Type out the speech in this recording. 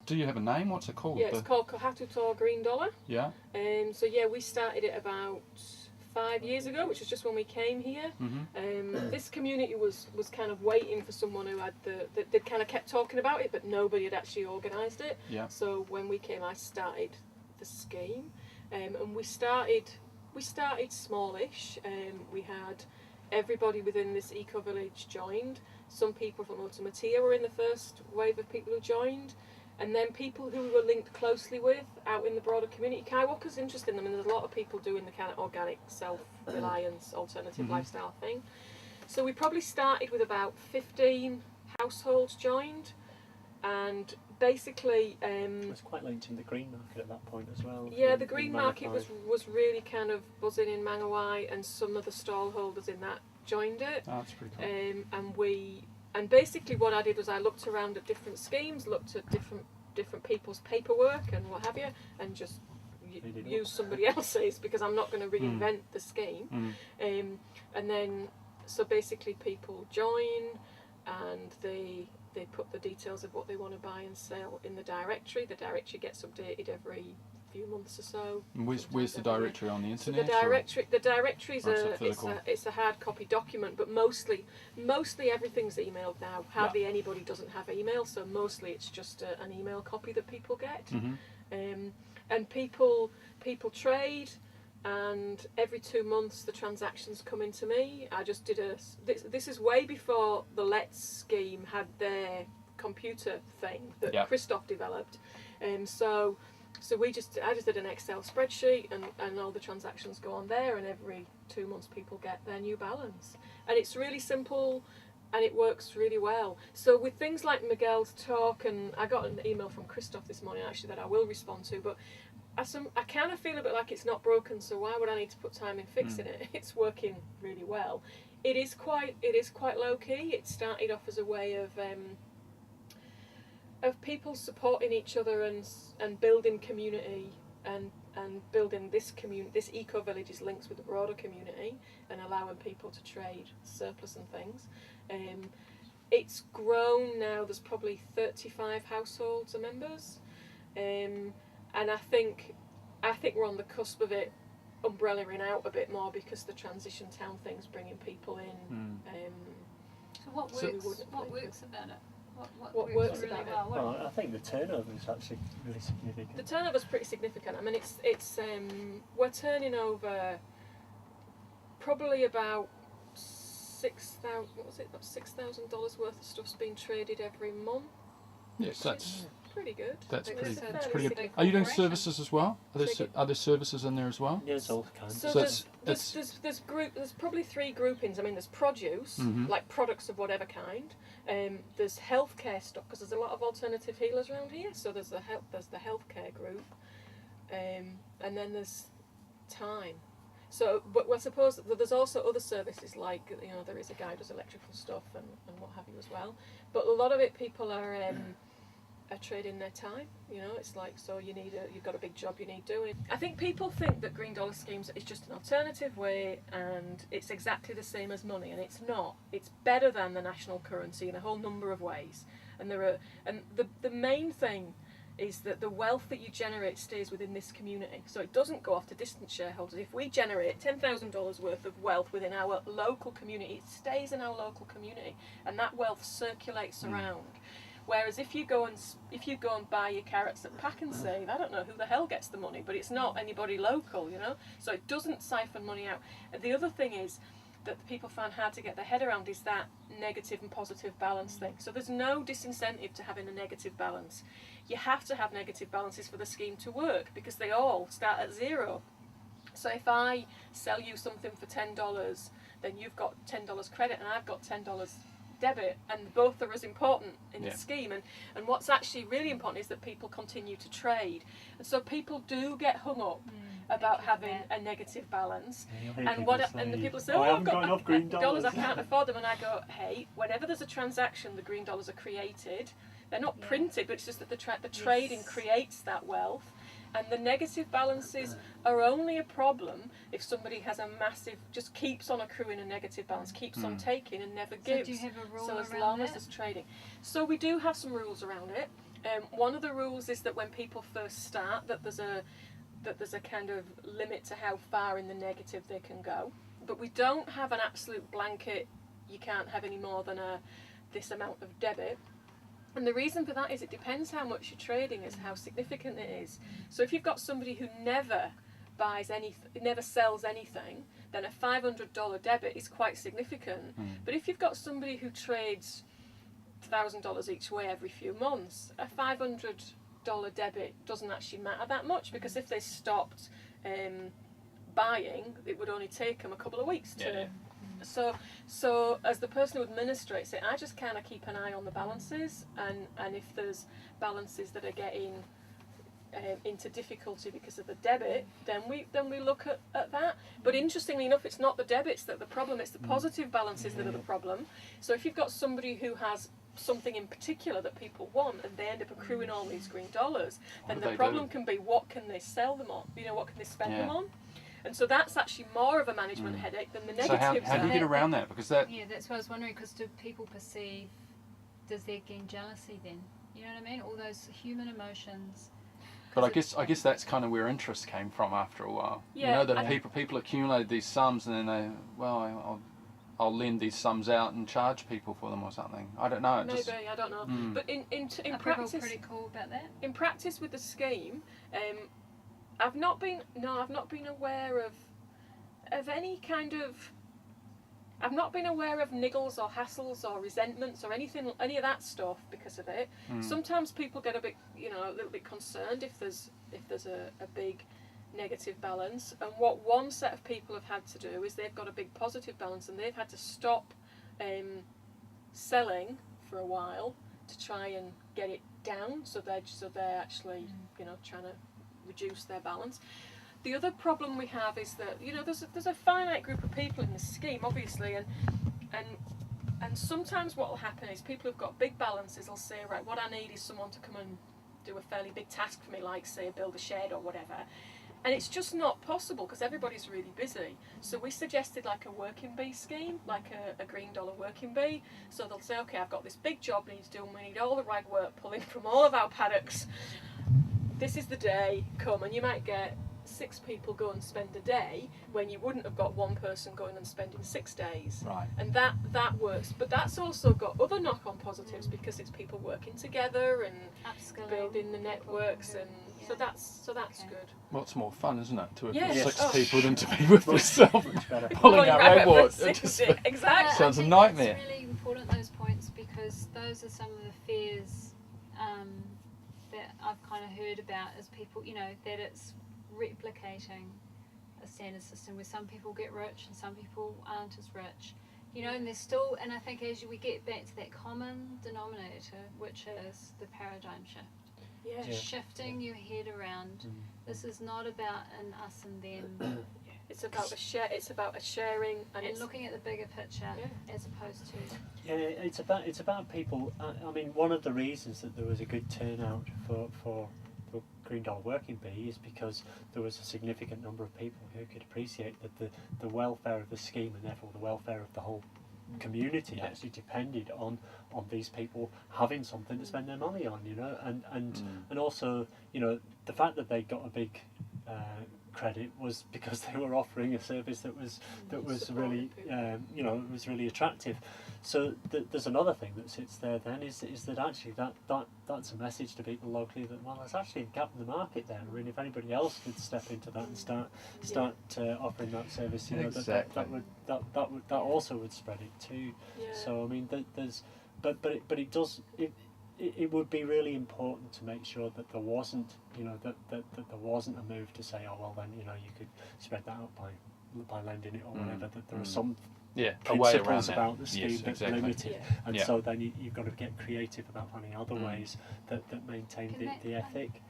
Do you have a name? What's it called? Yeah, it's called Kohatuto Green Dollar. Yeah. So yeah, we started it about 5 years ago, which was just when we came here. This community was kind of waiting for someone who had they kind of kept talking about it, but nobody had actually organised it. Yeah. So when we came, I started the scheme, and we started smallish. We had everybody within this eco village joined. Some people from Ultimatia were in the first wave of people who joined. And then people who we were linked closely with out in the broader community. Kaiwaka's interested in them, and there's a lot of people doing the kind of organic, self-reliance, alternative lifestyle thing. So we probably started with about 15 households joined, and basically... it was quite linked in the green market at that point as well. Yeah, the green market was really kind of buzzing in Mangawai, and some of the stallholders in that joined it. Oh, that's pretty cool. And basically what I did was I looked around at different schemes, looked at different people's paperwork and what have you, and just used somebody else's, because I'm not going to reinvent the scheme. And then, so basically people join, and they put the details of what they want to buy and sell in the directory. The directory gets updated every few months or so. And where's the directory on the internet? So the directory's it's a hard copy document, but mostly everything's emailed now. Hardly anybody doesn't have email, so mostly it's just an email copy that people get. And people trade, and every 2 months the transactions come into me. I just did this is way before the Let's scheme had their computer thing that Christoph developed, So I just did an Excel spreadsheet, and all the transactions go on there, and every 2 months people get their new balance. And it's really simple, and it works really well. So with things like Miguel's talk, and I got an email from Christoph this morning actually that I will respond to, but I kind of feel a bit like it's not broken, so why would I need to put time in fixing it? It's working really well. It is quite low key. It started off as a way of people supporting each other and building community and building this eco village's links with the broader community and allowing people to trade surplus and things. It's grown now. There's probably 35 households are members, and I think we're on the cusp of it umbrellaing out a bit more, because the transition town thing's bringing people in. So what works about it? What works about it? Well, I think the turnover is actually really significant. The turnover's pretty significant. I mean, it's we're turning over probably about $6,000 worth of stuff's being traded every month. Yes, that's pretty good. That's pretty good. Are you doing services as well? Are there services in there as well? Yes, all kinds. So there's probably 3 groupings. I mean, there's produce, like products of whatever kind. There's healthcare stuff, because there's a lot of alternative healers around here. So there's the healthcare group, and then there's time. So, but I suppose there's also other services, like there is a guy who does electrical stuff and what have you as well. But a lot of it, people are trading their time. It's like, so you've got a big job you need doing. I think people think that green dollar schemes is just an alternative way, and it's exactly the same as money, and it's not. It's better than the national currency in a whole number of ways. And the main thing is that the wealth that you generate stays within this community, so it doesn't go off to distant shareholders. If we generate $10,000 worth of wealth within our local community, it stays in our local community, and that wealth circulates around. Whereas if you go and buy your carrots at Pack and Save, I don't know who the hell gets the money, but it's not anybody local, so it doesn't siphon money out. And the other thing is that the people find hard to get their head around is that negative and positive balance thing. So there's no disincentive to having a negative balance. You have to have negative balances for the scheme to work, because they all start at 0. So if I sell you something for $10, then you've got $10 credit and I've got $10 debit, and both are as important in the scheme. And what's actually really important is that people continue to trade. And so people do get hung up about having a negative balance, and the people say, I've got enough green dollars, I can't afford them. And I go, hey, whenever there's a transaction, the green dollars are created. They're not printed, but it's just that the trading creates that wealth. And the negative balances are only a problem if somebody has a massive, just keeps on accruing a negative balance, keeps on taking and never gives. So do you have a rule as around long as that? there's trading. So we do have some rules around it. One of the rules is that when people first start, that there's a kind of limit to how far in the negative they can go. But we don't have an absolute blanket, you can't have any more than this amount of debit. And the reason for that is it depends how much you're trading, is how significant it is. So if you've got somebody who never buys anything, never sells anything, then a $500 debit is quite significant. But if you've got somebody who trades $1,000 each way every few months, a $500 debit doesn't actually matter that much, because if they stopped buying, it would only take them a couple of weeks to. So as the person who administrates it, I just kind of keep an eye on the balances, and if there's balances that are getting into difficulty because of the debit, then we look at that. But interestingly enough, it's not the debits that are the problem, it's the positive balances that are the problem. So if you've got somebody who has something in particular that people want, and they end up accruing all these green dollars, then the problem can be, what can they sell them on? You know, what can they spend them on? And so that's actually more of a management headache than the negatives. So how do you get around that? Because that... Yeah, that's what I was wondering, because do people perceive, does there gain jealousy then? You know what I mean? All those human emotions. But I guess that's kind of where interest came from after a while. Yeah, you know, that people accumulated these sums, and then they, I'll lend these sums out and charge people for them or something. I don't know. Maybe, I don't know. But in Are practice, people pretty cool about that? in practice with the scheme, I've not been aware of any kind of. I've not been aware of niggles or hassles or resentments or any of that stuff because of it. Sometimes people get a bit, a little bit concerned if there's a big negative balance. And what one set of people have had to do is they've got a big positive balance, and they've had to stop selling for a while to try and get it down. So they're actually trying to reduce their balance. The other problem we have is that there's a finite group of people in the scheme, obviously, and sometimes what will happen is people who've got big balances will say, right, what I need is someone to come and do a fairly big task for me, like say build a shed or whatever, and it's just not possible because everybody's really busy. So we suggested like a working bee scheme, like a green dollar working bee. So they'll say, okay, I've got this big job we need to do, and we need all the rag work pulling from all of our paddocks. This is the day, come, and you might get 6 people go and spend a day when you wouldn't have got one person going and spending 6 days. Right. And that works. But that's also got other knock-on positives because it's people working together and Upskilling building the networks, and so that's Okay. good. Well, it's more fun, isn't it, to have Yes. 6 Oh. people than to be with yourself Much better. pulling out Right, ragwort. right, It just exactly. sounds I a think nightmare. It's really important, those points, because those are some of the fears that I've kind of heard about, as people, that it's replicating a standard system where some people get rich and some people aren't as rich, and there's still, and I think as we get back to that common denominator, which is the paradigm shift, Yeah. shifting your head around. This is not about an us and them, It's about a share. It's about a sharing, and and it's looking at the bigger picture as opposed to. Yeah, it's about people. I mean, one of the reasons that there was a good turnout for the Green Dollar Working Bee is because there was a significant number of people who could appreciate that the welfare of the scheme, and therefore the welfare of the whole community, actually depended on these people having something to spend their money on, and also the fact that they got a big credit was because they were offering a service that was really was really attractive. So there's another thing that sits there then is that actually that's a message to people locally that, well, there's actually a gap in the market there, and if anybody else could step into that and start offering that service, Exactly. that also would spread it too. Yeah. So I mean it would be really important to make sure that there wasn't that there wasn't a move to say, oh well, then you could spread that out by lending it or whatever, that there are some a way around principles that. about the scheme Yes, that's exactly. limited, and Yeah. so then you've got to get creative about finding other ways that maintain Can the ethic.